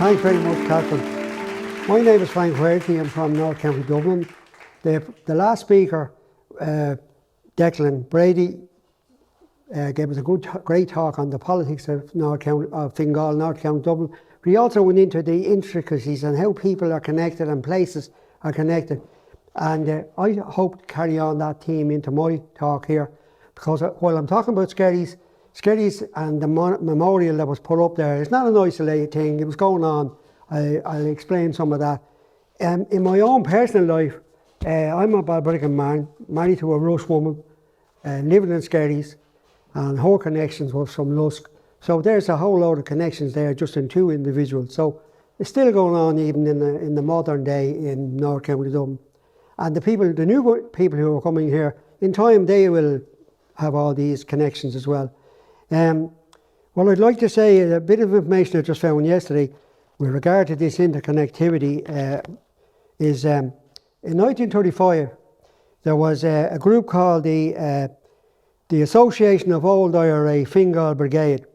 Thanks very much, Catherine. My name is Frank Whearity. I'm from North County Dublin. The last speaker, Declan Brady, gave us a great talk on the politics of Fingal, North County Dublin. But he also went into the intricacies and how people are connected and places are connected. And I hope to carry on that theme into my talk here, because while I'm talking about Skerries and the memorial that was put up there, it's not an isolated thing. It was going on. I'll explain some of that. In my own personal life, I'm a Balbriggan man, married to a Rush woman, living in Skerries, and her connections was from Lusk. So there's a whole load of connections there just in two individuals. So it's still going on even in the modern day in North County Dublin. And the new people who are coming here, in time they will have all these connections as well. What I'd like to say, a bit of information I just found yesterday with regard to this interconnectivity is in 1935 there was a group called the Association of Old IRA Fingal Brigade.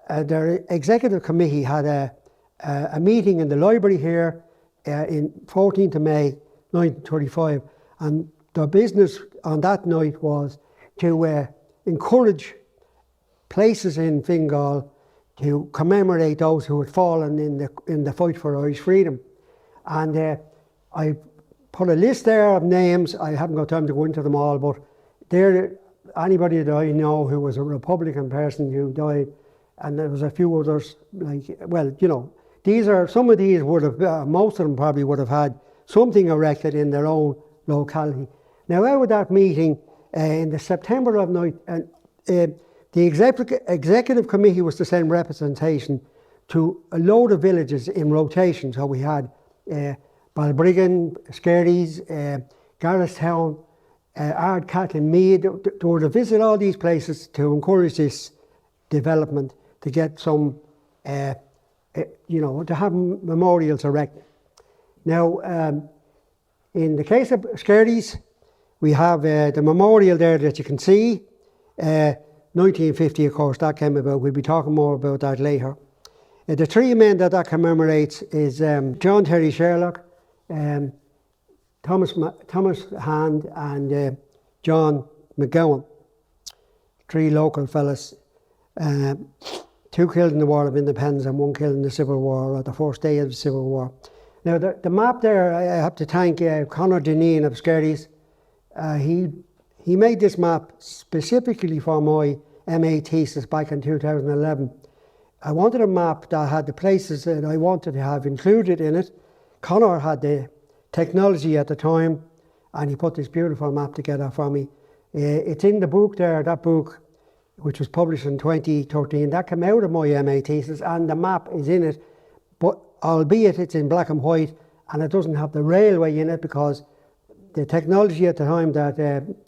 Their executive committee had a meeting in the library here in 14th of May 1935, and their business on that night was to encourage places in Fingal to commemorate those who had fallen in the fight for Irish freedom. And I put a list there of names. I haven't got time to go into them all, but anybody that I know who was a Republican person who died, and there was a few others, some of these would have, most of them probably would have had something erected in their own locality. Now, out of that meeting in the September of the executive committee was to send representation to a load of villages in rotation. So we had Balbriggan, Skerries, Garristown, Ardcatlin, Mead. They were to visit all these places to encourage this development, to get some, to have memorials erected. Now, in the case of Skerries, we have the memorial there that you can see. 1950, of course, that came about. We'll be talking more about that later. The three men that commemorates is John Terry Sherlock, Thomas Hand, and John McGowan. Three local fellas. Two killed in the War of Independence and one killed in the Civil War, or the first day of the Civil War. Now, the map there, I have to thank Conor Dineen of Skerries. He made this map specifically for my MA thesis back in 2011. I wanted a map that had the places that I wanted to have included in it. Conor had the technology at the time, and he put this beautiful map together for me. It's in the book there, that book, which was published in 2013. That came out of my MA thesis, and the map is in it, but albeit it's in black and white, and it doesn't have the railway in it because the technology at the time that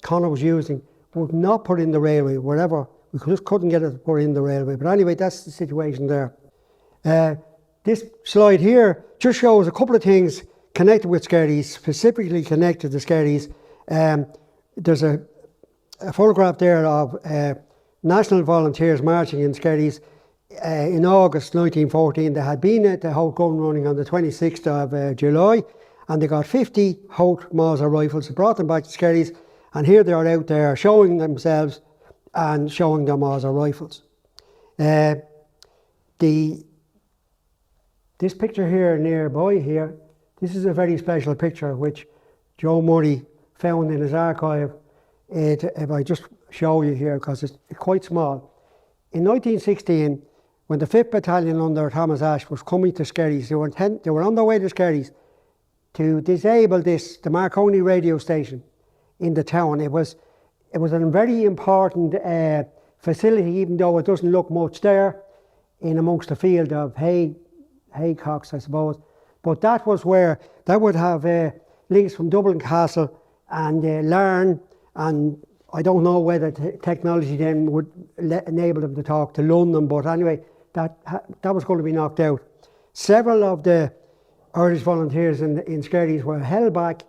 Conor was using would not put in the railway wherever. We just couldn't get it to put in the railway. But anyway, that's the situation there. This slide here just shows a couple of things connected with Skerries, specifically connected to Skerries. There's a photograph there of National Volunteers marching in Skerries in August 1914. They had been at the Holt gun running on the 26th of July, and they got 50 Holt Mauser rifles. They brought them back to Skerries, and here they are out there showing themselves and showing their Mauser rifles. This picture here nearby here, this is a very special picture which Joe Murray found in his archive. If I just show you here, because it's quite small. In 1916, when the 5th Battalion under Thomas Ashe was coming to Skerries, they were on their way to Skerries to disable the Marconi radio station in the town. It was a very important facility, even though it doesn't look much there, in amongst the field of haycocks, I suppose. But that was where that would have links from Dublin Castle and Larne, and I don't know whether technology then would enable them to talk to London, but anyway, that was going to be knocked out. Several of the Irish volunteers in Skerries were held back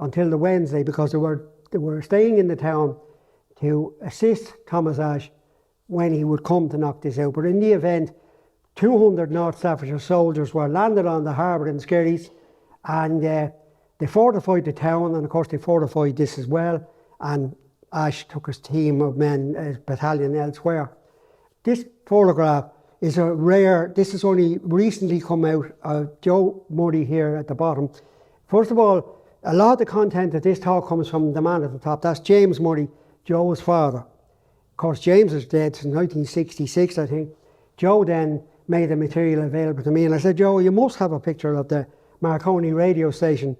until the Wednesday because they were staying in the town to assist Thomas Ashe when he would come to knock this out. But in the event, 200 North Staffordshire soldiers were landed on the harbour in Skerries, and they fortified the town, and of course they fortified this as well, and Ash took his team of men, his battalion elsewhere. This photograph is a rare, this has only recently come out, Joe Murray here at the bottom. First of all, a lot of the content of this talk comes from the man at the top. That's James Murray, Joe's father. Of course, James is dead since 1966, I think. Joe then made the material available to me, and I said, Joe, you must have a picture of the Marconi radio station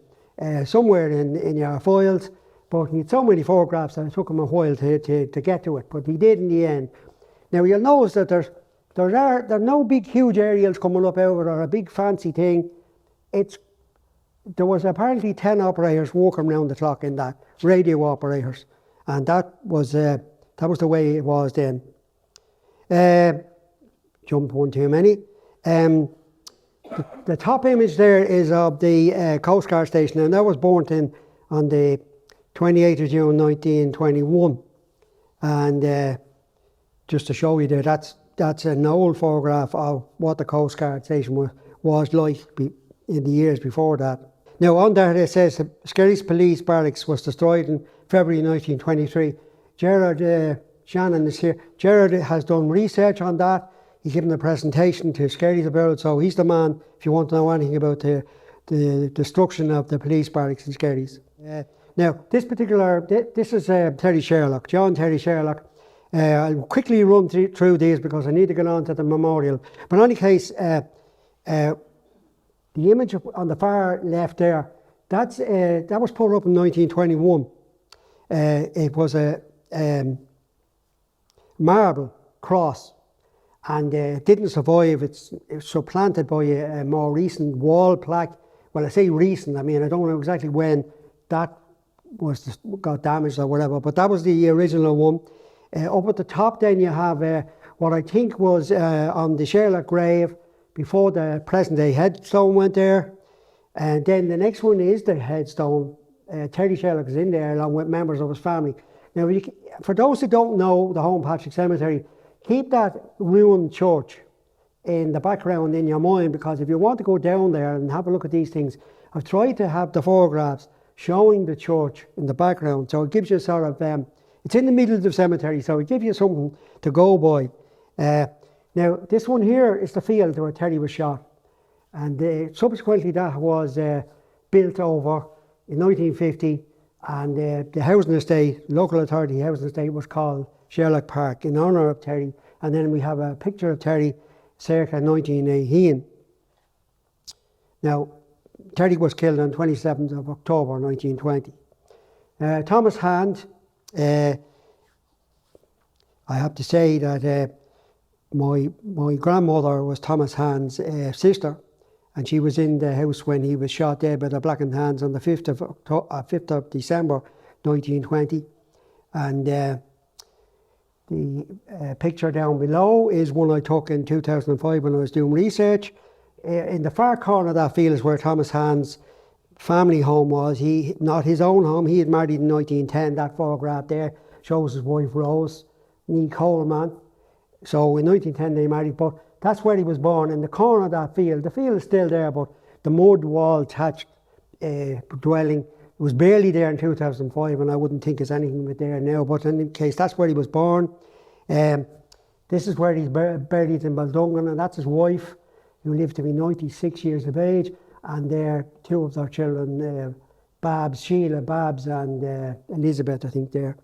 somewhere in your files, but he had so many photographs that it took him a while to get to it, but he did in the end. Now you'll notice that there are no big huge aerials coming up out of it or a big fancy thing. There was apparently 10 operators working around the clock in that, radio operators, and that was the way it was then. Jumped one too many. The top image there is of the Coast Guard station, and that was burnt in on the 28th of June 1921. And just to show you there, that's an old photograph of what the Coast Guard station was like in the years before that. Now on there it says Skerries Police Barracks was destroyed in February 1923. Gerard Shannon is here. Gerard has done research on that. He's given a presentation to Skerries about it, so he's the man if you want to know anything about the destruction of the police barracks in Skerries. Now this is Terry Sherlock, John Terry Sherlock. I'll quickly run through these because I need to get on to the memorial. But in any case, the image on the far left there, that was put up in 1921. It was a marble cross, and it didn't survive. It was supplanted by a more recent wall plaque. Well, I say recent, I mean, I don't know exactly when that got damaged or whatever, but that was the original one. Up at the top then you have what I think was on the Sherlock grave before the present day headstone went there. And then the next one is the headstone. Terry Sherlock is in there along with members of his family. Now, for those who don't know the Holmpatrick Cemetery, keep that ruined church in the background in your mind, because if you want to go down there and have a look at these things, I've tried to have the photographs showing the church in the background, so it gives you sort of, it's in the middle of the cemetery, so it gives you something to go by. Now, this one here is the field where Terry was shot, and subsequently that was built over in 1950, and the housing estate, local authority housing estate, was called Sherlock Park in honour of Terry. And then we have a picture of Terry circa 1918. Now, Terry was killed on 27th of October 1920. Thomas Hand, I have to say that my grandmother was Thomas Hand's sister, and she was in the house when he was shot dead by the Blackened Hands on the 5th of December 1920. And the picture down below is one I took in 2005 when I was doing research. In the far corner of that field is where Thomas Hand's family home was. Not his own home, he had married in 1910. That photograph there shows his wife Rose, Nee Coleman. So in 1910 they married, but that's where he was born, in the corner of that field. The field is still there, but the mud wall thatched dwelling was barely there in 2005, and I wouldn't think there's anything with there now, but in any case, that's where he was born. This is where he's buried in Baldungan, and that's his wife, who lived to be 96 years of age, and there two of their children, Sheila Babs and Elizabeth, I think there.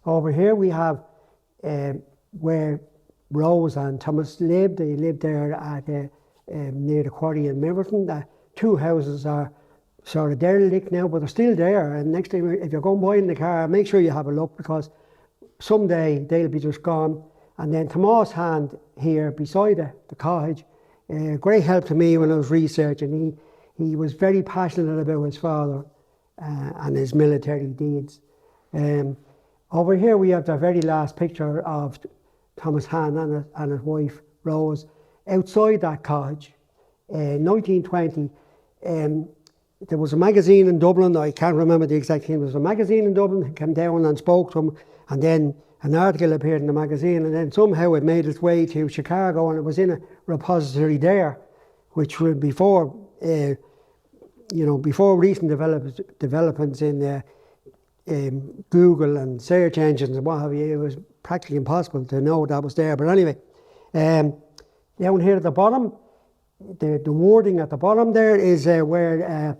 Over here we have where Rose and Thomas lived. They lived there at near the quarry in Milverton. The two houses are sort of derelict now, but they're still there. And next time, if you're going by in the car, make sure you have a look, because someday they'll be just gone. And then Thomas Hand here beside the cottage, great help to me when I was researching. He was very passionate about his father and his military deeds. Over here we have the very last picture of Thomas Hand and his wife Rose outside that cottage. 1920, there was a magazine in Dublin, I can't remember the exact thing, there was a magazine in Dublin that came down and spoke to him, and then an article appeared in the magazine, and then somehow it made its way to Chicago, and it was in a repository there, which was before, before recent developments in Google and search engines and what have you. It was practically impossible to know that was there. But anyway, down here at the bottom, the wording at the bottom there is where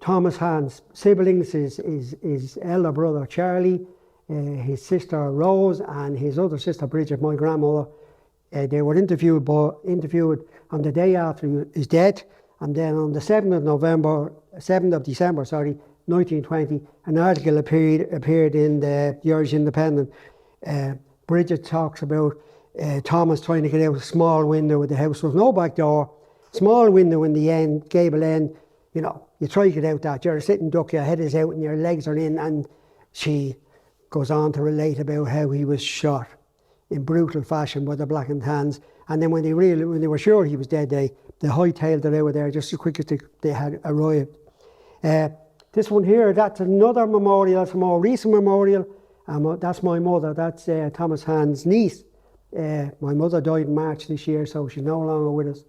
Thomas Hand's siblings, his elder brother Charlie, his sister Rose, and his other sister Bridget, my grandmother, they were interviewed on the day after his death, and then on the 7th of December, 1920, an article appeared in the Irish Independent. Bridget talks about Thomas trying to get out a small window of the house. There was no back door, small window in the end, gable end. You try to get out that. You're sitting duck, your head is out and your legs are in, and she goes on to relate about how he was shot in brutal fashion by the blackened hands. And then when they were sure he was dead, they hightailed it out of there just as quick as they had arrived. This one here, that's another memorial. That's a more recent memorial. That's my mother. That's Thomas Hand's niece. My mother died in March this year, so she's no longer with us.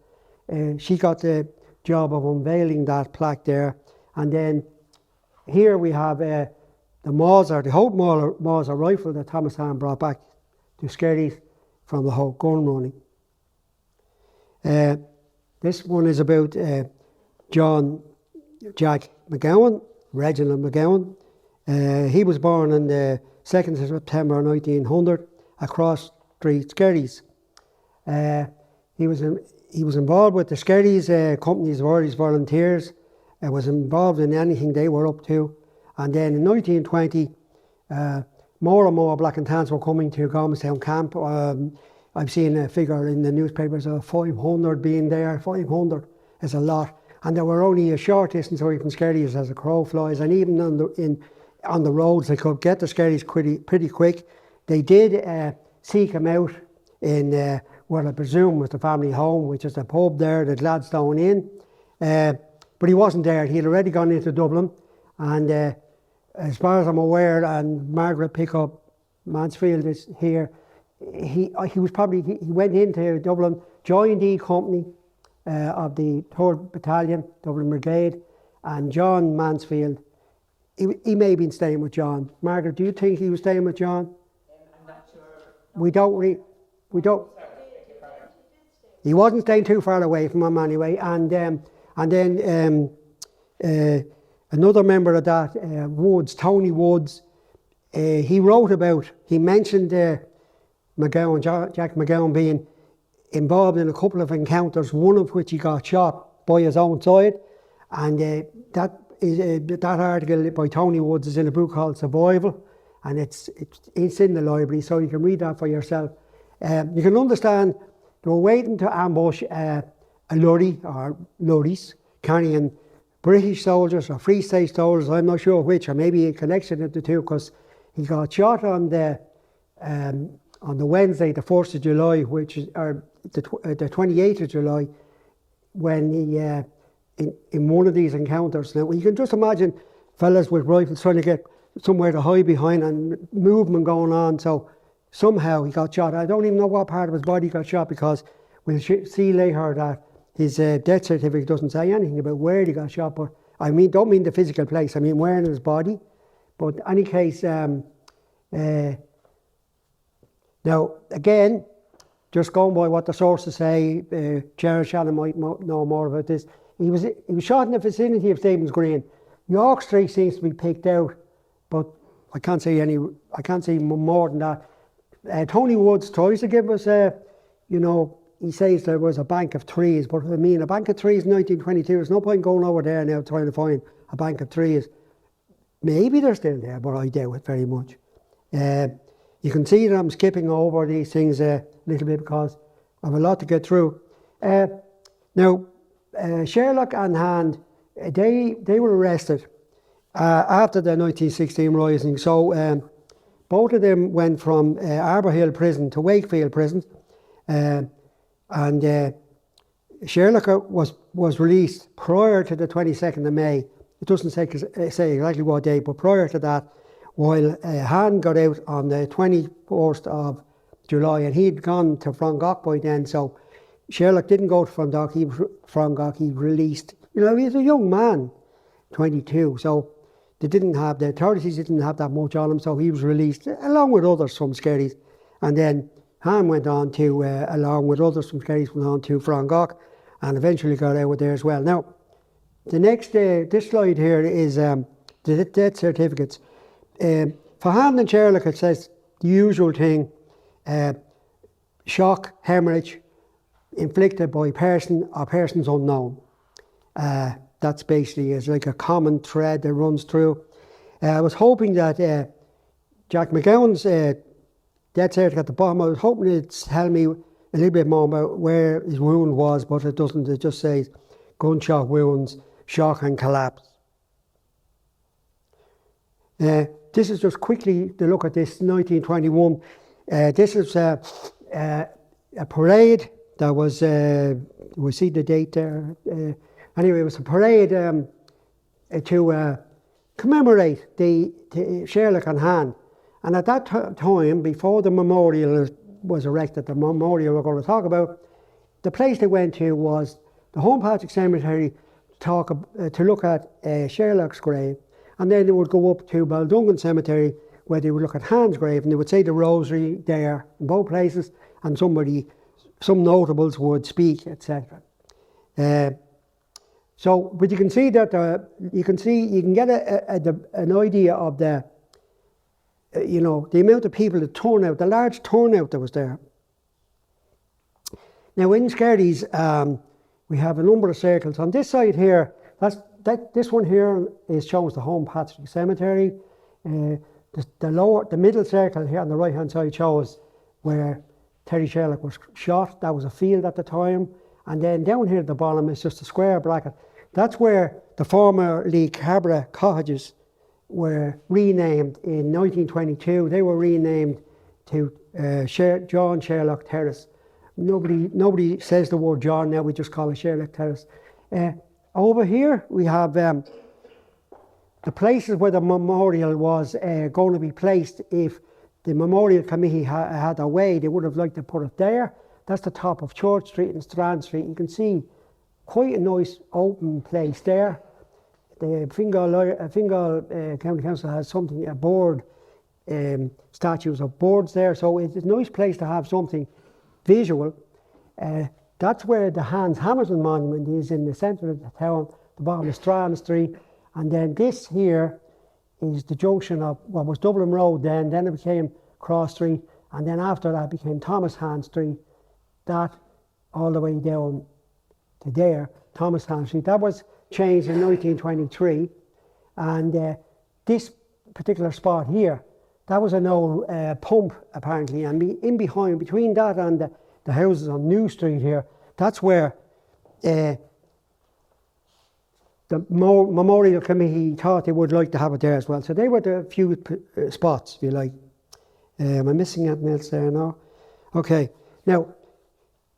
She got the job of unveiling that plaque there. And then here we have the Mauser, the Hope Mauser rifle that Thomas Hand brought back to Skerries from the Hope gun running. This one is about John Jack McGowan, Reginald McGowan. He was born on the 2nd of September 1900 across Street, Skerries. He was involved with the Skerries companies of Irish volunteers. Was involved in anything they were up to. And then in 1920, more and more black and tans were coming to Gormastown camp. I've seen a figure in the newspapers of 500 being there. 500 is a lot. And they were only a short distance away from Skerries as a crow flies. And even on the roads, they could get to Skerries pretty quick. They did seek him out in what I presume was the family home, which is the pub there, the Gladstone Inn. But he wasn't there. He had already gone into Dublin. And as far as I'm aware, and Margaret Pickup Mansfield is here, he went into Dublin, joined E Company of the 3rd Battalion, Dublin Brigade, and John Mansfield, he may have been staying with John. Margaret, do you think he was staying with John? I'm not sure. We don't. He wasn't staying too far away from him anyway. And then another member of that, Woods, Tony Woods, he mentioned McGowan, Jack McGowan being involved in a couple of encounters, one of which he got shot by his own side. And that article by Tony Woods is in a book called Survival, and it's in the library, so you can read that for yourself. You can understand they were waiting to ambush a lorry or lorries carrying British soldiers or Free State soldiers, I'm not sure which, or maybe a connection of the two, because he got shot on the Wednesday, the 1st of July, or the 28th of July, when he, in one of these encounters. Now, you can just imagine fellas with rifles trying to get somewhere to hide behind and movement going on, so somehow he got shot. I don't even know what part of his body got shot, because we'll see later that his death certificate doesn't say anything about where he got shot, but don't mean the physical place, I mean where in his body. But in any case, now again, just going by what the sources say, Gerard Shannon might know more about this. He was shot in the vicinity of Stephen's Green. York Street seems to be picked out, but I can't say more than that. Tony Woods tries to give us he says there was a bank of trees, but I mean, a bank of trees in 1922, there's no point going over there now trying to find a bank of trees. Maybe they're still there, but I doubt it very much. You can see that I'm skipping over these things a little bit because I have a lot to get through. Now, Sherlock and Hand, they were arrested after the 1916 Rising. So both of them went from Arbour Hill Prison to Wakefield Prison. And Sherlock was released prior to the 22nd of May. It doesn't say exactly what day, but prior to that, while Han got out on the 21st of July, and he'd gone to Fundraising by then, so Sherlock didn't go to Fundraising, he released. You know, he was a young man, 22, so the authorities didn't have that much on him, so he was released along with others from Skerries. And then Han went on to, along with others from Skerries, went on to Fundraising and eventually got out of there as well. Now, the next, this slide here is the death certificates. For Han and Sherlock, it says the usual thing, shock, hemorrhage, inflicted by person or persons unknown. That's basically is like a common thread that runs through. I was hoping that Jack McGowan's death certificate at the bottom, I was hoping it'd tell me a little bit more about where his wound was, but it doesn't. It just says gunshot wounds, shock and collapse. This is just quickly to look at this 1921. This is a parade that was, we see the date there. Anyway, it was a parade to commemorate the Sherlock and Han. And at that time, before the memorial was erected, the memorial we're going to talk about, the place they went to was the Holmpatrick Cemetery to look at Sherlock's grave. And then they would go up to Dublin Cemetery where they would look at Han's grave, and they would say the rosary there in both places, and some notables would speak, etc. But you can see that you can get an idea of the amount of people that turned out, the large turnout that was there. Now in Skerries, we have a number of circles. On this side here, this one here shows the Holmpatrick Cemetery. The middle circle here on the right hand side shows where Terry Sherlock was shot. That was a field at the time. And then down here at the bottom is just a square bracket. That's where the formerly Cabra cottages were renamed in 1922. They were renamed to John Sherlock Terrace. Nobody says the word John now, we just call it Sherlock Terrace. Over here we have the places where the memorial was going to be placed. If the memorial committee had a way, they would have liked to put it there. That's the top of Church Street and Strand Street. You can see quite a nice open place there. The Fingal County Council has something, a board, statues of boards there, so it's a nice place to have something visual. That's where the Hans Hamilton Monument is, in the centre of the town, the bottom of Strand Street. And then this here is the junction of what was Dublin Road then it became Cross Street, and then after that became Thomas Hand Street. That all the way down to there, Thomas Hand Street. That was changed in 1923, and this particular spot here, that was an old pump apparently, and between that and the houses on New Street here, that's where the Memorial Committee thought they would like to have it there as well. So they were the few spots, if you like. Am I missing anything else there now? Okay, now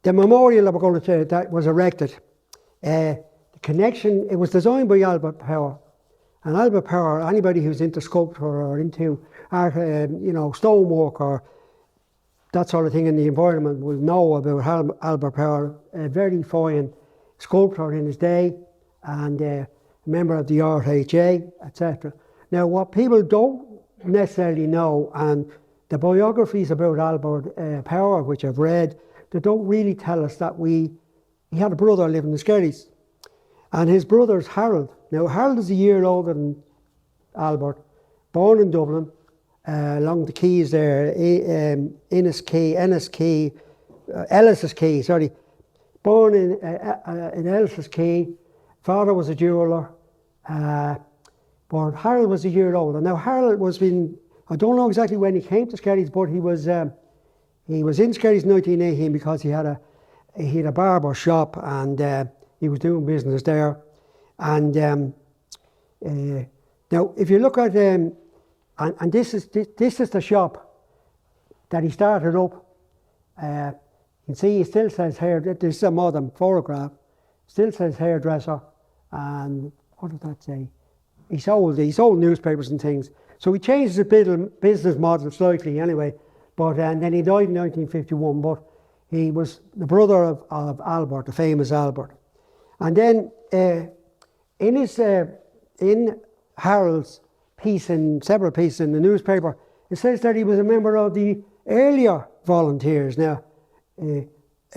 the memorial that we're going to say that was erected, the connection, it was designed by Albert Power. And Albert Power, anybody who's into sculpture or into art, stonework or that sort of thing in the environment will know about Albert Power, a very fine sculptor in his day and a member of the RHA, etc. Now, what people don't necessarily know, and the biographies about Albert Power, which I've read, they don't really tell us that he had a brother living in Skerries. And his brother's Harold. Now, Harold is a year older than Albert, born in Dublin, along the quays there, Ellis's Quay, sorry. Born in Ellis's Quay. Father was a jeweller, but Harold was a year older. Now, Harold I don't know exactly when he came to Skerries, but he was in Skerries in 1918 because he had a barber shop, and he was doing business there. And now, if you look at and this is the shop that he started up. You can see he still says hair. This is a modern photograph. Still says hairdresser, and what does that say? he sold newspapers and things. So he changed his business model slightly anyway, but and then he died in 1951. But he was the brother of Albert, the famous Albert. And then in Harold's several pieces in the newspaper, it says that he was a member of the earlier volunteers. Now, it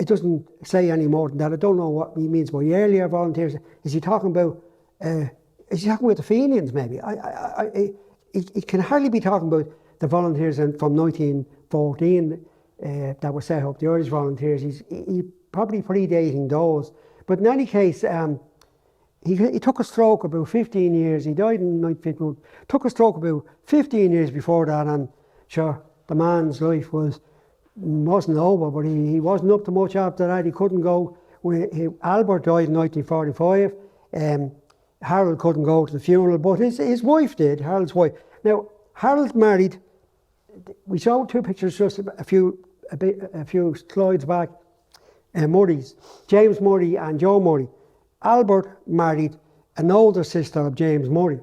doesn't say any more than that. I don't know what he means by earlier volunteers. Is he talking about the Fenians maybe? It can hardly be talking about the volunteers from 1914 that were set up, the Irish volunteers. He's probably predating those. But in any case, he took a stroke about 15 years. He died in 1951. Took a stroke about 15 years before that, and sure, the man's life wasn't over, but he wasn't up to much after that. He couldn't go. Albert died in 1945. Harold couldn't go to the funeral, but his wife did, Harold's wife. Now, Harold married, we saw two pictures just a few slides back, Murray's, James Murray and Joe Murray. Albert married an older sister of James Murray.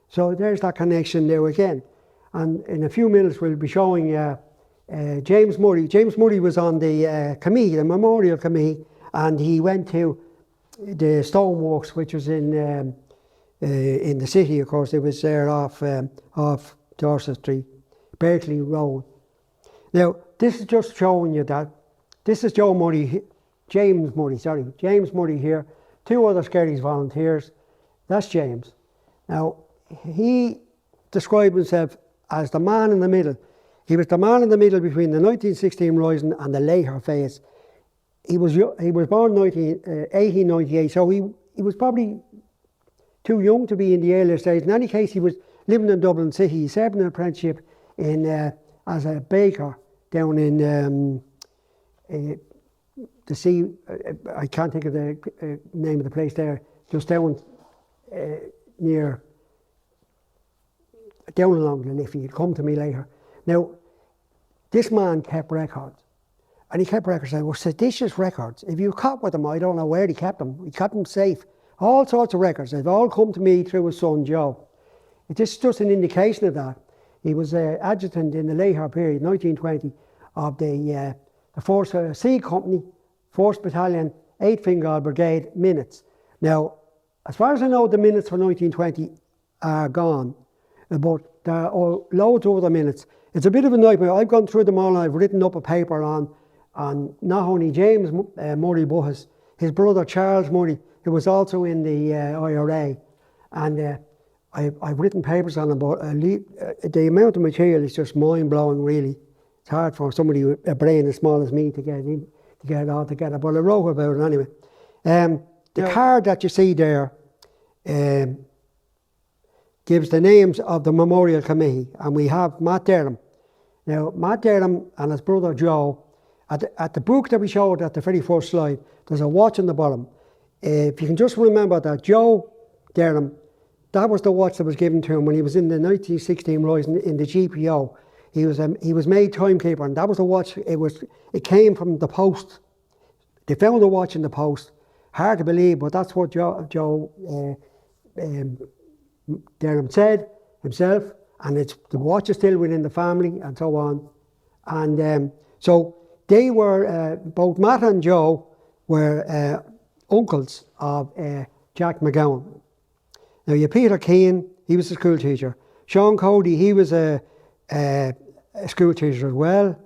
So there's that connection there again. And in a few minutes we'll be showing James Murray. James Murray was on the committee, the memorial committee, and he went to the stoneworks, which was in the city, of course. It was there off Dorset Street, Berkeley Road. Now, this is just showing you that this is James Murray here, two other Skerries volunteers. That's James. Now, he described himself as the man in the middle. He was the man in the middle between the 1916 Rising and the later phase. He was born in 1898, so he was probably too young to be in the earlier stage. In any case, he was living in Dublin City. He served an apprenticeship as a baker down in the sea. I can't think of the name of the place there. Just down down along the Liffey. He'll come to me later. Now, this man kept records. And he kept records, they were seditious records. If you caught with them, I don't know where he kept them. He kept them safe. All sorts of records. They've all come to me through his son, Joe. This is just an indication of that. He was adjutant in the later period, 1920, of the 4th Sea Company, 4th Battalion, 8th Fingal Brigade minutes. Now, as far as I know, the minutes for 1920 are gone, but there are loads of other minutes. It's a bit of a nightmare. I've gone through them all and I've written up a paper on not only James Murray, but his brother Charles Murray, who was also in the IRA. And I've written papers on him, but the amount of material is just mind-blowing, really. It's hard for somebody with a brain as small as me to get it all together, but I wrote about it anyway. The card that you see there gives the names of the memorial committee, and we have Matt Derham. Now, Matt Derham and his brother Joe, at the book that we showed at the very first slide, there's a watch on the bottom. If you can just remember that Joe Derham, that was the watch that was given to him when he was in the 1916 Rising in the GPO. He was made timekeeper, and that was the watch. It came from the post. They found the watch in the post. Hard to believe, but that's what Joe Derham said himself, and the watch is still within the family and so on. And so they were, both Matt and Joe were uncles of Jack McGowan. Now you Peter Keane, he was a school teacher. Sean Cody, he was a school teacher as well.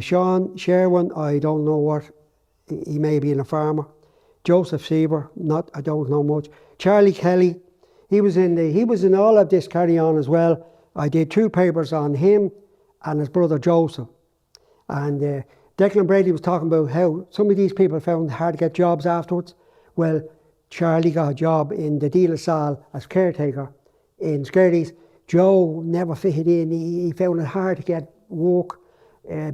Sean Sherwin, I don't know what, he may be a farmer. Joseph Sieber, I don't know much. Charlie Kelly, he was in all of this carry on as well. I did 2 papers on him and his brother Joseph. And Declan Brady was talking about how some of these people found it hard to get jobs afterwards. Well, Charlie got a job in the De La Salle as caretaker in Skerries. Joe never fitted in. He found it hard to get work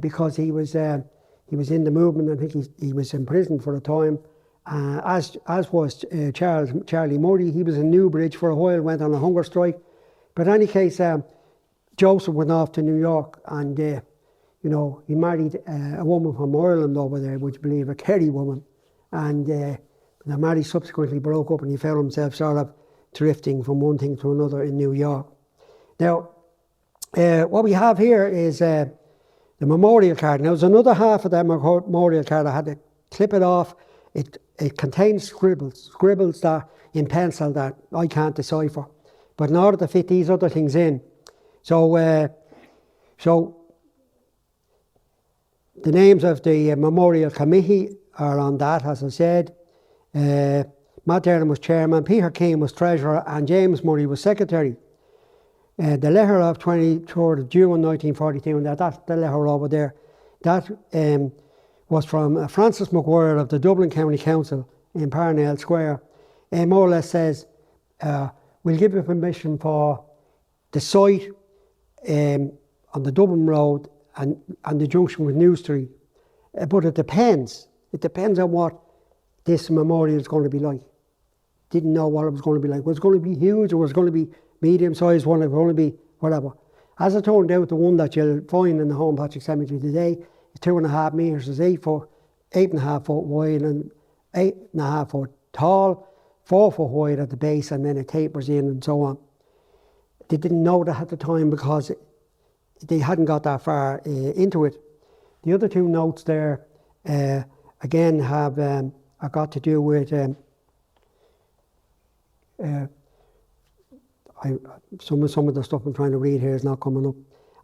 because he was in the movement. I think he was in prison for a time. As was Charlie Murray. He was in Newbridge for a while, went on a hunger strike. But in any case, Joseph went off to New York, and he married a woman from Ireland over there, would you believe, a Kerry woman. And the marriage subsequently broke up, and he found himself sort of drifting from one thing to another in New York. Now, what we have here is the memorial card. Now, there's another half of that memorial card. I had to clip it off. It contains scribbles that in pencil that I can't decipher. But in order to fit these other things in, so the names of the memorial committee are on that, as I said. Matt Derham was chairman, Peter Keane was treasurer, and James Murray was secretary. The letter of 23rd of June 1942, and that's the letter over there, that was from Francis McGuire of the Dublin County Council in Parnell Square. More or less says, we'll give you permission for the site on the Dublin Road and the junction with New Street. But it depends. It depends on what this memorial is going to be like. Didn't know what it was going to be like. Was it going to be huge, or was it going to be medium-sized one? It was going to be whatever. As it turned out, the one that you'll find in the Holmpatrick Cemetery today is 2.5 metres, is 8.5 foot wide and 8.5 foot tall, 4 foot wide at the base, and then it tapers in and so on. They didn't know that at the time because they hadn't got that far into it. The other two notes there again have got to do with some of the stuff I'm trying to read here is not coming up.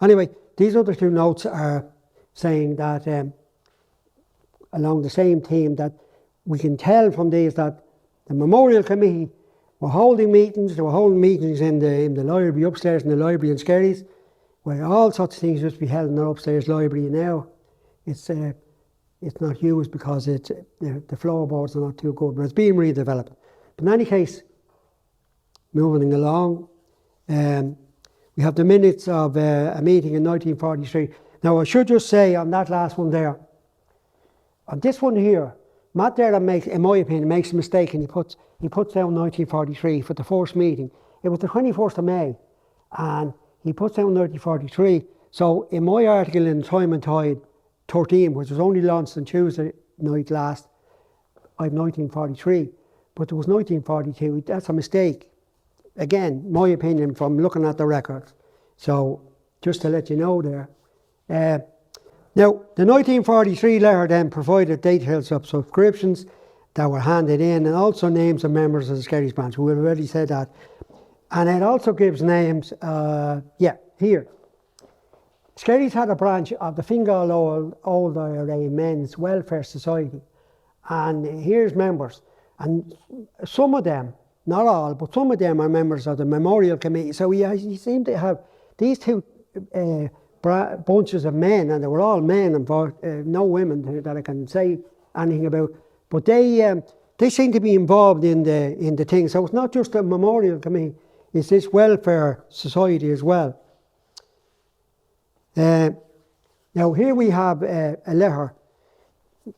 Anyway, these other two notes are saying that along the same theme, that we can tell from these that the Memorial Committee were holding meetings. They were holding meetings in the library upstairs, in the library in Skerries, where all sorts of things used to be held in the upstairs library. Now it's not used because the floorboards are not too good, but it's being redeveloped. But in any case, moving along, we have the minutes of a meeting in 1943. Now I should just say on that last one there, on this one here, Matt Derham makes, in my opinion, makes a mistake, and he puts down 1943 for the first meeting. It was the 21st of May, and he puts down 1943. So in my article in Time and Tide 13, which was only launched on Tuesday night last, I have 1943, but it was 1942. That's a mistake. Again, my opinion from looking at the records. So just to let you know there. Now, the 1943 letter then provided details of subscriptions that were handed in, and also names of members of the Skerries branch. We've already said that. And it also gives names, here. Skerries had a branch of the Fingal Old IRA Men's Welfare Society. And here's members. And some of them, not all, but some of them are members of the Memorial Committee. So he seemed to have these two bunches of men, and they were all men, and no women that I can say anything about. But they seem to be involved in the thing. So it's not just a Memorial Committee; it's this welfare society as well. Now here we have a letter.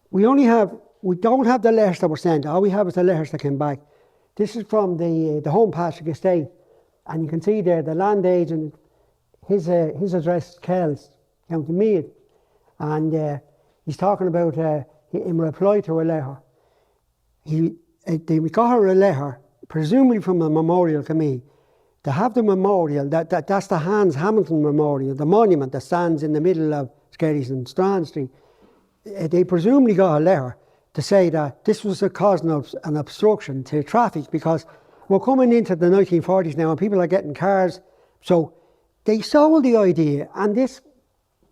We don't have the letters that were sent. All we have is the letters that came back. This is from the Holmpatrick estate, and you can see there the land agent. His address is Kells, County Meath, and he's talking about in reply to a letter. They got her a letter, presumably from the Memorial Committee, to have the memorial. That's the Hans Hamilton Memorial, the monument that stands in the middle of Skerries and Strand Street. They presumably got a letter to say that this was causing an obstruction to traffic, because we're coming into the 1940s now and people are getting cars. So they sold the idea, and this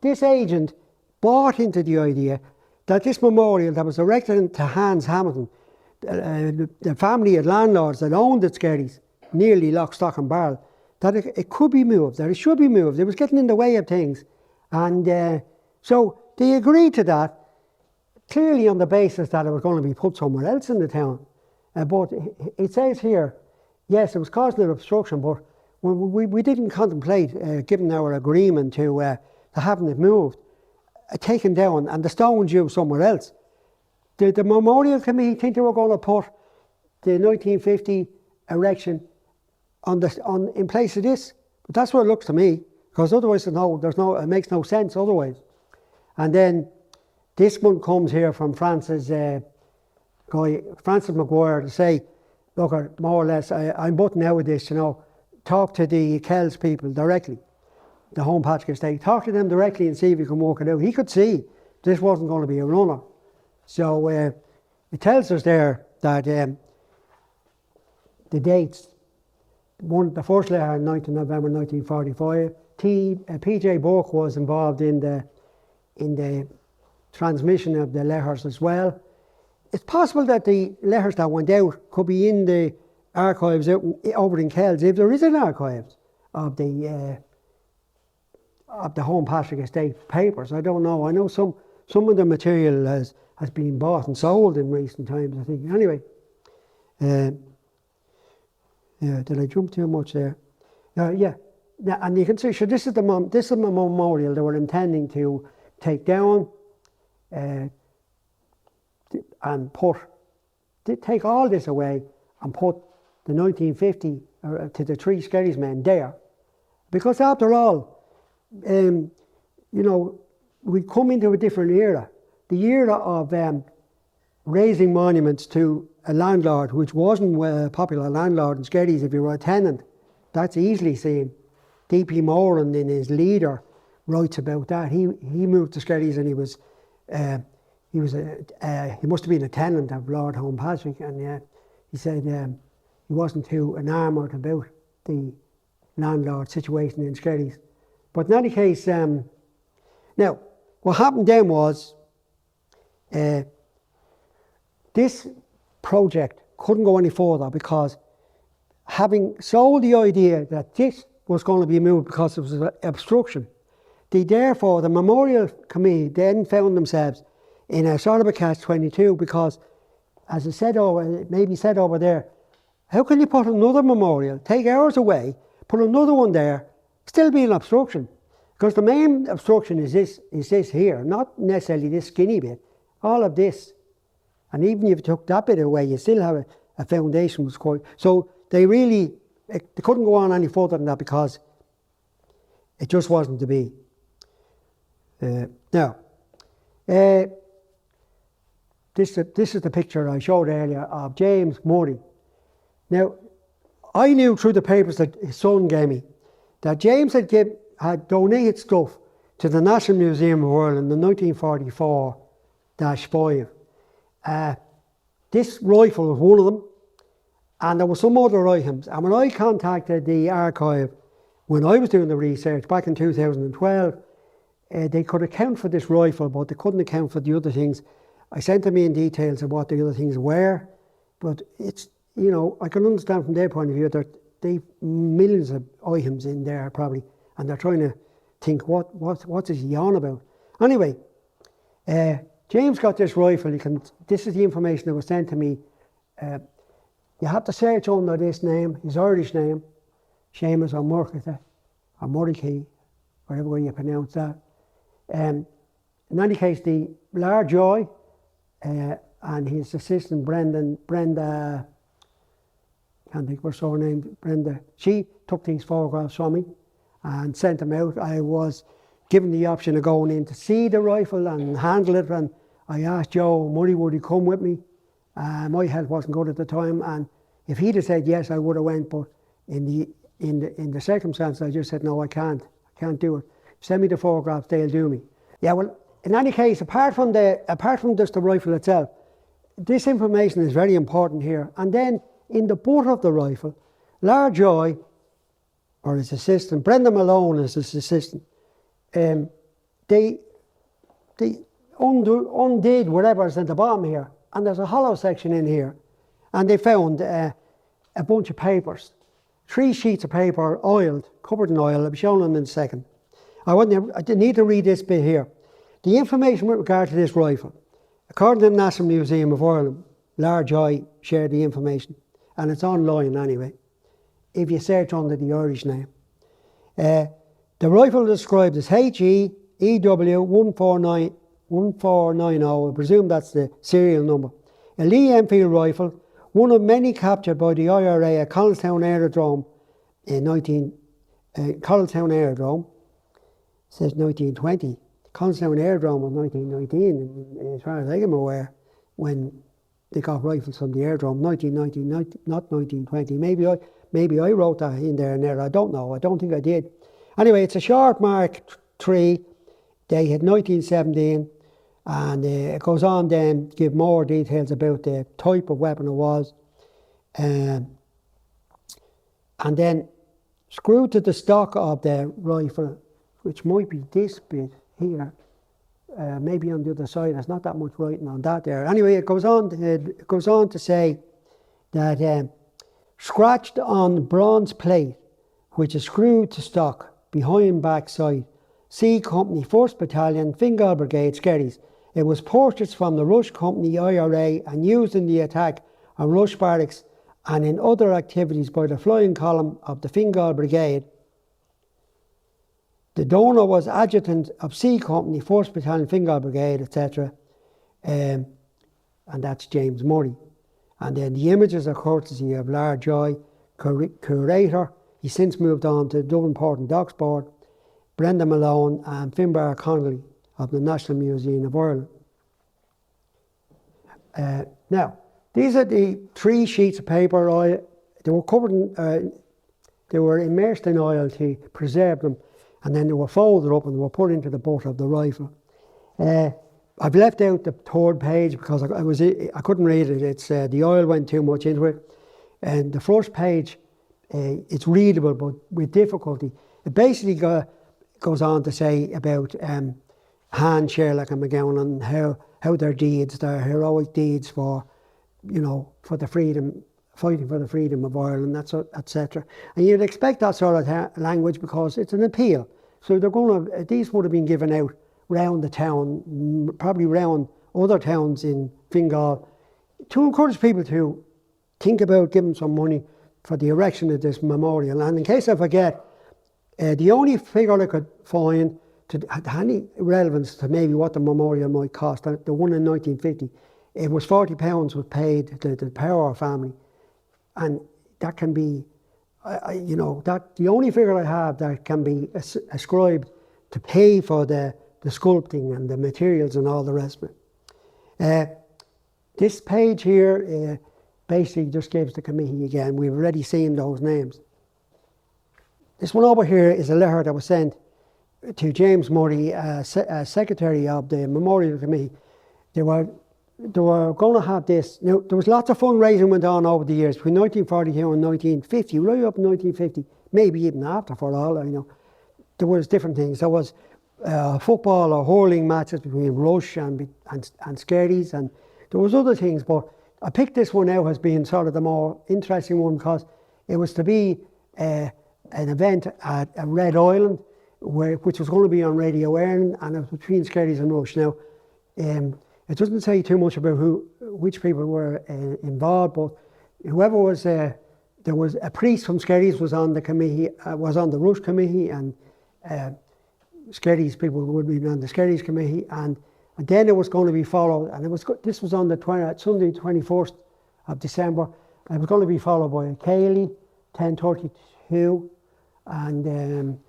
agent bought into the idea that this memorial that was erected to Hans Hamilton, the family of landlords that owned the Skerries, nearly lock, stock and barrel, that it could be moved, that it should be moved. It was getting in the way of things. And so they agreed to that, clearly on the basis that it was going to be put somewhere else in the town. But it says here, yes, it was causing an obstruction, but we didn't contemplate giving our agreement to having it moved, taken down, and the stones used somewhere else. The Memorial Committee think they were going to put the 1950 erection in place of this, but that's what it looks to me, because otherwise it makes no sense otherwise. And then this one comes here from Francis McGuire to say, look, more or less, I'm butting out with this, you know, talk to the Kells people directly, the Holmpatrick estate, talk to them directly and see if you can work it out. He could see this wasn't going to be a runner. So it tells us there that the dates, the first letter, 9th November 1945, P.J. Burke was involved in the transmission of the letters as well. It's possible that the letters that went out could be in the archives over in Kells, if there is an archives of the Holmpatrick estate papers. I don't know. I know some of the material has been bought and sold in recent times, I think. Anyway, did I jump too much there? Yeah, and you can see, sure, this is the memorial they were intending to take down and take all this away and put the 1950 to the 3 Skerries men there. Because after all, you know, we come into a different era. The era of raising monuments to a landlord, which wasn't a popular landlord in Skerries if you were a tenant. That's easily seen. D.P. Moran, in his Leader, writes about that. He moved to Skerries and he must have been a tenant of Lord Holmpatrick, and he said he wasn't too enamoured about the landlord situation in Skerries. But in any case, now what happened then was this project couldn't go any further, because having sold the idea that this was going to be moved because it was an obstruction, therefore the Memorial Committee then found themselves in a sort of a catch-22, because, as I said maybe said over there, how can you put another memorial, take ours away, put another one there, still be an obstruction? Because the main obstruction is this here, not necessarily this skinny bit, all of this. And even if you took that bit away, you still have a foundation was quite. So they couldn't go on any further than that, because it just wasn't to be. Now, this is the picture I showed earlier of James Murray. Now, I knew through the papers that his son gave me that James had donated stuff to the National Museum of Ireland in 1944-5. This rifle was one of them, and there were some other items. And when I contacted the archive, when I was doing the research back in 2012, they could account for this rifle, but they couldn't account for the other things. I sent them in details of what the other things were, but it's, you know, I can understand from their point of view that they've millions of items in there probably, and they're trying to think what is he on about. Anyway, James got this rifle. This is the information that was sent to me. You have to search under this name, his Irish name, Seamus O'Murketa, or Murricky, whatever way you pronounce that. In any case, the large Joy and his assistant Brenda, can't think of her surname, Brenda, she took these photographs from me and sent them out. I was given the option of going in to see the rifle and handle it, and I asked Joe Murray would he come with me. My health wasn't good at the time, and if he'd have said yes, I would have went, but in the circumstances, I just said no, I can't do it. Send me the photographs, they'll do me. Yeah, well, in any case, apart from just the rifle itself, this information is very important here. And then in the butt of the rifle, Large Joy, or his assistant, Brenda Malone is his assistant, they undid whatever's at the bottom here, and there's a hollow section in here, and they found a bunch of papers, 3 sheets of paper, oiled, covered in oil. I'll be showing them in a second. I didn't need to read this bit here. The information with regard to this rifle, according to the National Museum of Ireland, Large Joy shared the information, and it's online anyway, if you search under the Irish name. The rifle described as HE-EW 1490, I presume that's the serial number. A Lee Enfield rifle, one of many captured by the IRA at Collestown Aerodrome in Collestown Aerodrome, says 1920. Collestown Aerodrome was 1919, as far as I am aware, when they got rifles from the airdrome, 1919, not 1920. Maybe I wrote that in there, I don't know, I don't think I did. Anyway, it's a short Mark III, they had 1917, and it goes on then to give more details about the type of weapon it was. And then screwed to the stock of the rifle, which might be this bit here, maybe on the other side. There's not that much writing on that there. Anyway, it goes on to say that scratched on bronze plate, which is screwed to stock behind back side, C Company, 1st Battalion, Fingal Brigade, Skerries. It was purchased from the Rush Company IRA and used in the attack on Rush Barracks and in other activities by the flying column of the Fingal Brigade. The donor was adjutant of C Company, 1st Battalion, Fingal Brigade, etc. And that's James Murray. And then the images are courtesy of Lar Joy, curator. He's since moved on to Dublin Port and Docks Board, Brenda Malone and Finbar Connolly of the National Museum of Ireland. Now, these are the 3 sheets of paper. They were covered in, they were immersed in oil to preserve them, and then they were folded up and they were put into the butt of the rifle. I've left out the 3rd page because I couldn't read it. It's the oil went too much into it, and the 1st page it's readable but with difficulty. It basically goes on to say about Han, Sherlock and McGowan and how their deeds, their heroic deeds for, for the freedom, fighting for the freedom of Ireland, etc. And you'd expect that sort of language because it's an appeal. So these would have been given out round the town, probably round other towns in Fingal, to encourage people to think about giving some money for the erection of this memorial. And in case I forget, the only figure I could find to have any relevance to maybe what the memorial might cost, the one in 1950, it was £40 was paid to the Power family. And that can be, the only figure I have that can be ascribed to pay for the sculpting and the materials and all the rest of it. This page here basically just gives the committee again. We've already seen those names. This one over here is a letter that was sent to James Murray, Secretary of the Memorial Committee. They were going to have this. Now, there was lots of fundraising went on over the years, between 1942 and 1950, right up in 1950, maybe even after, for all I know. There was different things. There was football or hurling matches between Rush and Skerries, and there was other things, but I picked this one out as being sort of the more interesting one because it was to be an event at Red Island, which was going to be on Radio Ireland, and it was between Skerries and Rush. Now, it doesn't say too much about which people were involved, but whoever was there was a priest from Skerries was on the committee, was on the Rush committee, and Skerries people would be on the Skerries committee, and then it was going to be followed, and this was on the Sunday 21st of December, and it was going to be followed by a Cayley, 10:32, and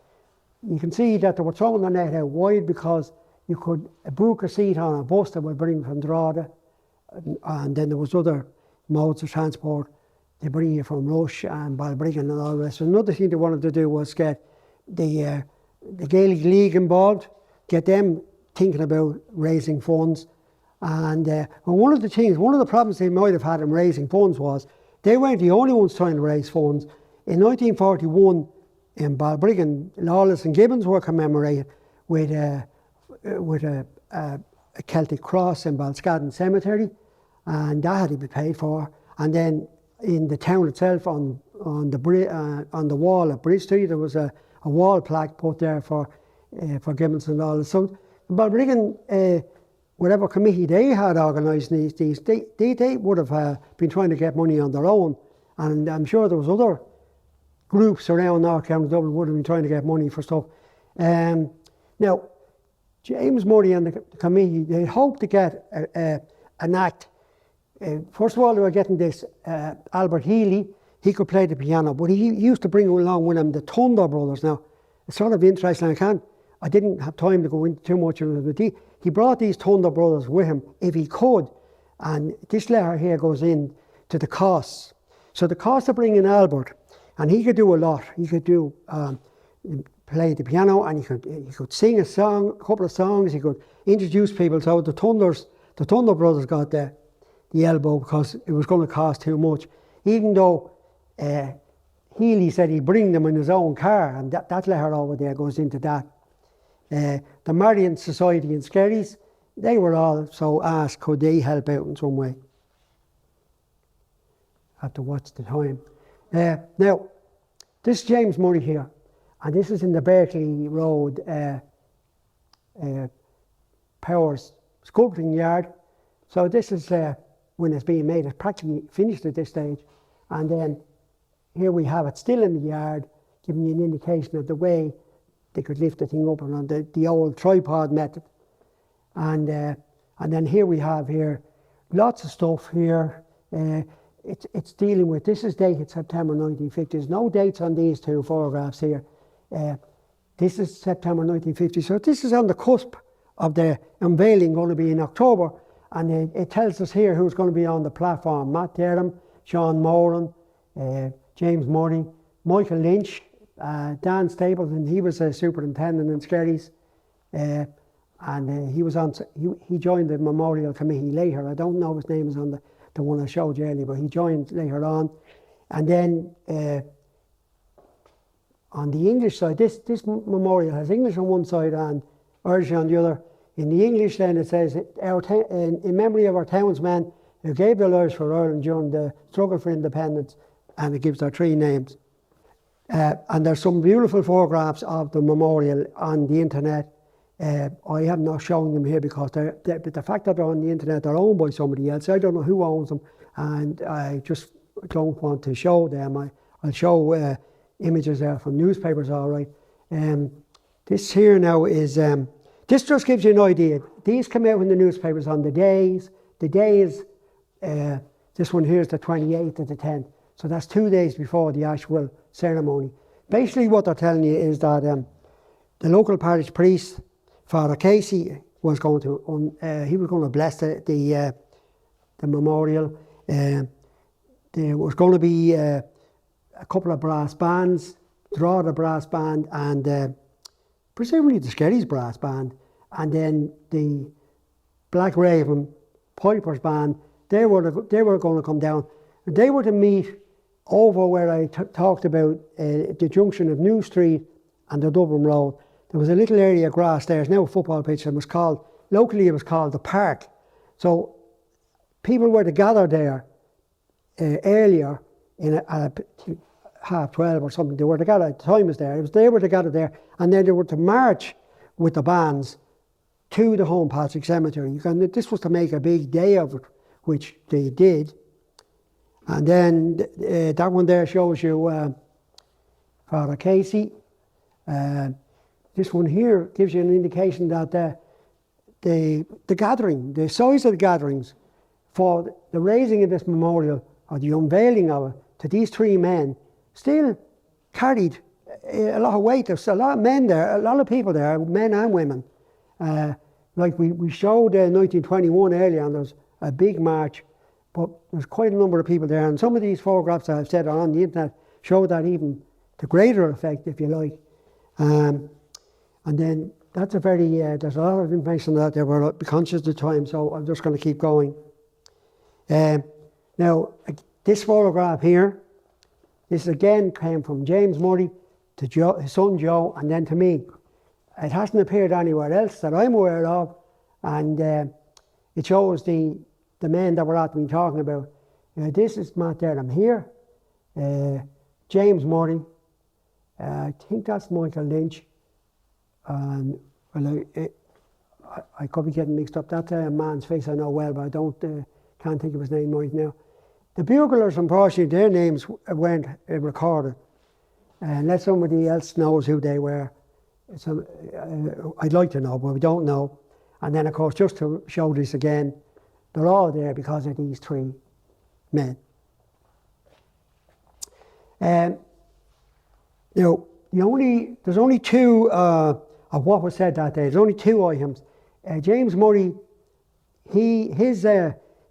you can see that they were throwing the net out wide because you could book a seat on a bus that would bring from Drogheda, and then there was other modes of transport. They bring you from Rush and Balbriggan and all the rest. So another thing they wanted to do was get the Gaelic League involved, get them thinking about raising funds. And one of the problems they might have had in raising funds was they weren't the only ones trying to raise funds. In 1941, in Balbriggan, Lawless and Gibbons were commemorated with a Celtic cross in Baltrasna Cemetery, and that had to be paid for. And then in the town itself, on the wall at Bridge Street, there was a wall plaque put there for Gibbons and Lawless. So Balbriggan, whatever committee they had organised these, they would have been trying to get money on their own, and I'm sure there was other groups around North County Dublin would have been trying to get money for stuff. Now, James Murray and the committee, they hoped to get an act. First of all, they were getting this Albert Healy. He could play the piano, but he used to bring along with him the Thunder Brothers. Now, it's sort of interesting. I didn't have time to go into too much of it, but he brought these Thunder Brothers with him if he could. And this letter here goes in to the costs. So the cost of bringing Albert, and he could do a lot. He could do play the piano, and he could sing a couple of songs. He could introduce people. So the Thunder brothers got the elbow because it was going to cost too much. Even though Healy said he'd bring them in his own car, and that letter over there goes into that. The Marian Society in Skerries, they were also asked could they help out in some way. Have to watch the time. Now, this is James Murray here, and this is in the Berkeley Road Powers sculpting yard. So this is when it's being made. It's practically finished at this stage. And then here we have it still in the yard, giving you an indication of the way they could lift the thing up and on the old tripod method. And then here we have lots of stuff here. It's dealing with, this is dated September 1950. There's no dates on these two photographs here. This is September 1950. So this is on the cusp of the unveiling, going to be in October. And it tells us here who's going to be on the platform. Matt Derham, Sean Moran, James Murray, Michael Lynch, Dan Stapleton, he was a superintendent in Skerries. And he joined the memorial committee later. I don't know his name is on the one I showed you earlier, but he joined later on. And then on the English side, this memorial has English on one side and Irish on the other. In the English then it says, in memory of our townsmen who gave their lives for Ireland during the struggle for independence, and it gives their three names. And there's some beautiful photographs of the memorial on the internet. I have not shown them here because the fact that they're on the internet, they're owned by somebody else. I don't know who owns them, and I just don't want to show them. I'll show images there from newspapers, all right. This here now is, this just gives you an idea. These come out in the newspapers on the days. The days, this one here is the 28th of the 10th. So that's 2 days before the actual ceremony. Basically what they're telling you is that the local parish priest, Father Casey, was going to bless the memorial. There was going to be a couple of brass bands, draw the brass band, and presumably the Skerries brass band, and then the Black Raven Pipers band. They were going to come down, and they were to meet over where I talked about the junction of New Street and the Dublin Road. There was a little area of grass there. It's now a football pitch, and locally it was called the Park. So people were to gather there earlier at 12:30 or something. They were to gather, the time was there. They were to gather there, and then they were to march with the bands to the Holmpatrick Cemetery. This was to make a big day of it, which they did. And then that one there shows you Father Casey. This one here gives you an indication that the gathering, the size of the gatherings for the raising of this memorial or the unveiling of it to these three men still carried a lot of weight. There's a lot of men there, a lot of people there, men and women. Like we showed 1921 earlier, and there's a big march, but there's quite a number of people there. And some of these photographs I've said are on the internet show that even to greater effect, if you like. And then that's there's a lot of information out there. We're conscious of the time, so I'm just going to keep going. Now, this photograph here, this again came from James Murray to his son Joe, and then to me. It hasn't appeared anywhere else that I'm aware of, and it shows the men that we're at been talking about. This is Matt Derham here, James Murray, I think that's Michael Lynch, and I could be getting mixed up. That's a man's face I know well, but I can't think of his name right now. The buglers, unfortunately, their names weren't recorded, unless somebody else knows who they were. So, I'd like to know, but we don't know. And then, of course, just to show this again, they're all there because of these three men. Now, there's only two of what was said that day. There's only two items. James Murray, his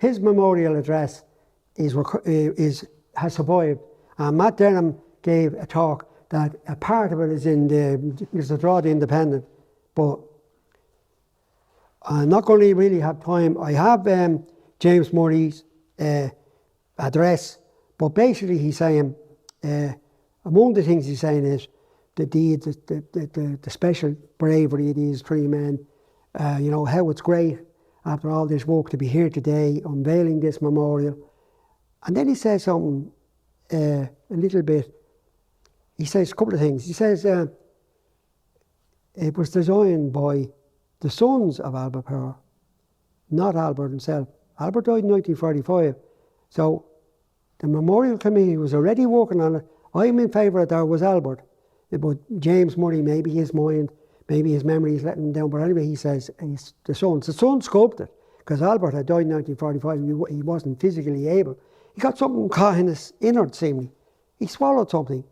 his memorial address has survived. And Matt Denham gave a talk that a part of it is in the Draw the Independent, but I'm not going to really have time. I have James Murray's address, but basically he's saying, among the things he's saying is the special bravery of these three men, how it's great after all this work to be here today, unveiling this memorial. And then he says something a little bit, he says a couple of things. He says it was designed by the sons of Albert Power, not Albert himself. Albert died in 1945, so the memorial committee was already working on it. I'm in favour that there was Albert, but James Murray, maybe his mind, maybe his memory is letting him down, but anyway he says it's the sons. The sons sculpted, because Albert had died in 1945, he wasn't physically able. He got something caught in his innards, seemingly. He swallowed something,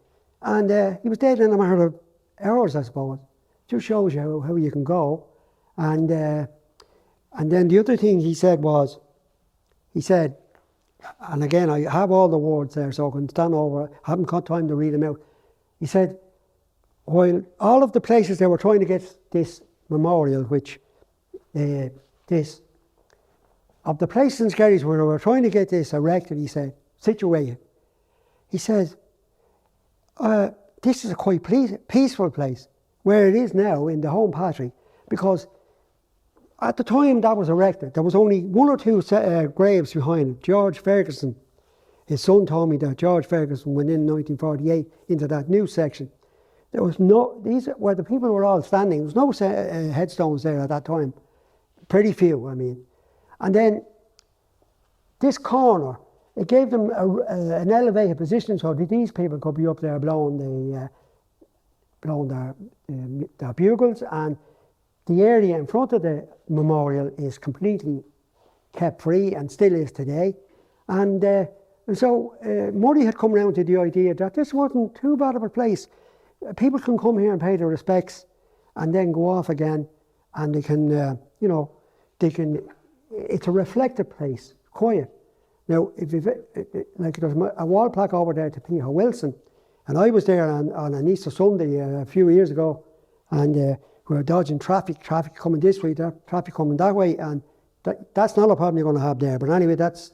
and he was dead in a matter of hours, I suppose. Just shows you how you can go. And then the other thing he said, and again, I have all the words there, so I can stand over. I haven't got time to read them out. He said, while all of the places they were trying to get this memorial, of the places in Skerries where they were trying to get this erected, he said, situated, he says, this is a quite peaceful place, where it is now in the Holmpatrick, because at the time that was erected, there was only one or two graves behind it. George Ferguson, his son told me that George Ferguson went in 1948 into that new section. There was where the people were all standing, there was no headstones there at that time. Pretty few, I mean. And then this corner, it gave them an elevated position so that these people could be up there blowing their bugles, and the area in front of the memorial is completely kept free and still is today. And so Murray had come round to the idea that this wasn't too bad of a place. People can come here and pay their respects and then go off again, and they can, it's a reflective place, quiet. Now, there's a wall plaque over there to Peter Wilson, and I was there on an Easter Sunday a few years ago, and we were dodging traffic coming this way, traffic coming that way, and that's not a problem you're going to have there. But anyway, that's...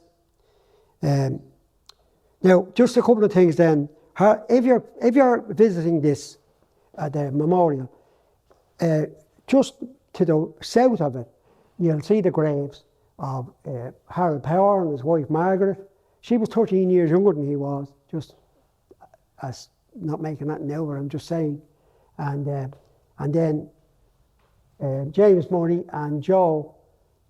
now, just a couple of things then. If you're visiting this, the memorial, just to the south of it, you'll see the graves of Harold Power and his wife Margaret. She was 13 years younger than he was, just as not making that now, but I'm just saying. And then James Murray and Joe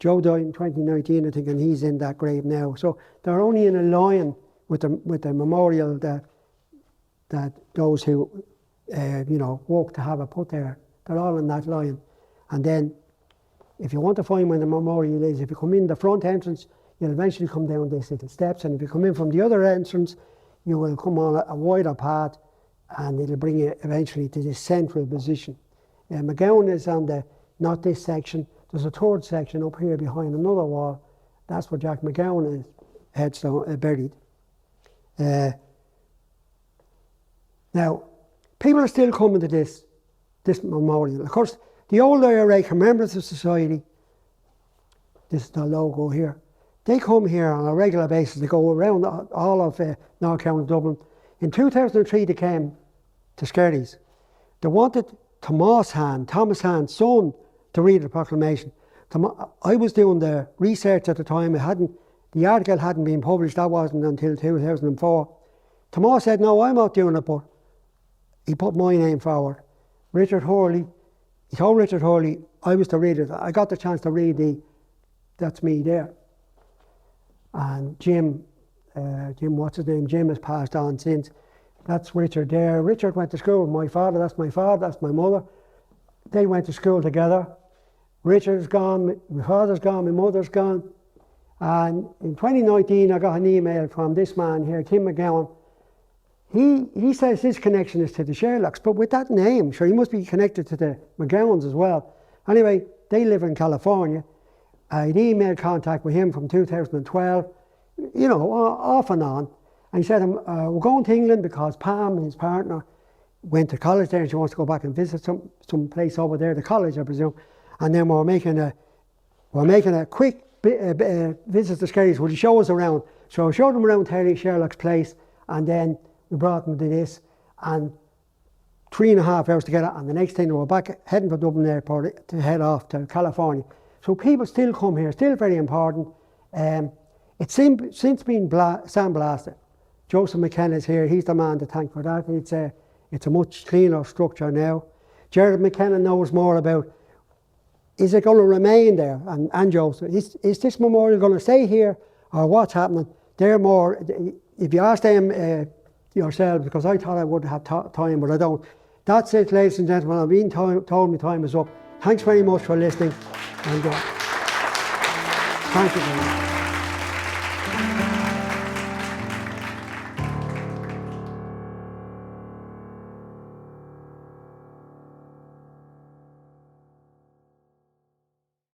died in 2019, I think, and he's in that grave now. So they're only in a line with the memorial that those who work to have it put there. They're all in that line. And then, if you want to find where the memorial is, if you come in the front entrance, you'll eventually come down these little steps, and if you come in from the other entrance, you will come on a wider path, and it'll bring you eventually to this central position. McGowan is on not this section. There's a third section up here behind another wall. That's where Jack McGowan is headstone buried. Now, people are still coming to this memorial. Of course, the old IRA Commemorative Society, this is the logo here, they come here on a regular basis. They go around all of North County Dublin. In 2003, they came to Skerries. They wanted Thomas Hand's son, to read the proclamation. I was doing the research at the time. The article hadn't been published. That wasn't until 2004. Thomas said, "No, I'm not doing it," but he put my name forward. Richard Hurley, he told Richard Hurley I was to read it. I got the chance to read that's me there. And Jim, what's his name? Jim has passed on since. That's Richard there. Richard went to school with my father. That's my father. That's my mother. They went to school together. Richard's gone. My father's gone. My mother's gone. And in 2019, I got an email from this man here, Tim McGowan. He says his connection is to the Sherlocks, but with that name, sure, he must be connected to the McGowans as well. Anyway, they live in California. I had email contact with him from 2012, you know, off and on. And he said, we're going to England because Pam, his partner, went to college there and she wants to go back and visit some place over there, the college, I presume. And then we're making a quick visit to Skerries. Would you show us around? So I showed him around Terry Sherlock's place, and then we brought him to this, and 3.5 hours together, and the next thing we were back heading for Dublin Airport to head off to California. So people still come here, still very important. It's since been sandblasted. Joseph McKenna's here, he's the man to thank for that. It's a much cleaner structure now. Jared McKenna knows more about, is it going to remain there? And Joseph, is this memorial going to stay here, or what's happening? They're more, if you ask them yourselves, because I thought I would have time, but I don't. That's it, ladies and gentlemen. I've been told my time is up. Thanks very much for listening, and thank you very much.